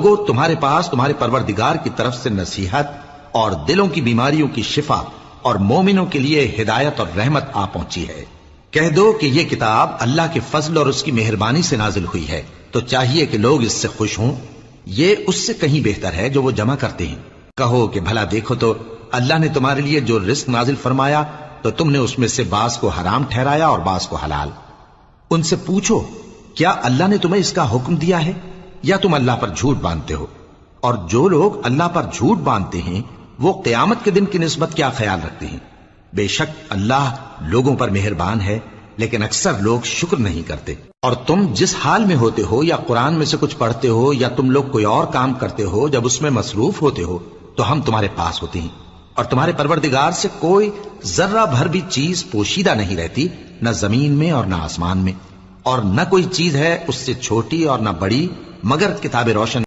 لوگوں تمہارے پاس تمہارے پروردگار کی طرف سے نصیحت اور دلوں کی بیماریوں کی شفا اور مومنوں کے لیے ہدایت اور رحمت آ پہنچی ہے۔ کہہ دو کہ یہ کتاب اللہ کے فضل اور اس کی مہربانی سے نازل ہوئی ہے، تو چاہیے کہ لوگ اس سے خوش ہوں، یہ اس سے کہیں بہتر ہے جو وہ جمع کرتے ہیں۔ کہو کہ بھلا دیکھو تو اللہ نے تمہارے لیے جو رزق نازل فرمایا تو تم نے اس میں سے بعض کو حرام ٹھہرایا اور بعض کو حلال۔ ان سے پوچھو کیا اللہ نے تمہیں اس کا حکم دیا ہے یا تم اللہ پر جھوٹ باندھتے ہو؟ اور جو لوگ اللہ پر جھوٹ باندھتے ہیں وہ قیامت کے دن کی نسبت کیا خیال رکھتے ہیں؟ بے شک اللہ لوگوں پر مہربان ہے، لیکن اکثر لوگ شکر نہیں کرتے۔ اور تم جس حال میں ہوتے ہو، یا قرآن میں سے کچھ پڑھتے ہو یا تم لوگ کوئی اور کام کرتے ہو، جب اس میں مصروف ہوتے ہو تو ہم تمہارے پاس ہوتے ہیں، اور تمہارے پروردگار سے کوئی ذرہ بھر بھی چیز پوشیدہ نہیں رہتی، نہ زمین میں اور نہ آسمان میں، اور نہ کوئی چیز ہے اس سے چھوٹی اور نہ بڑی مگر کتاب روشن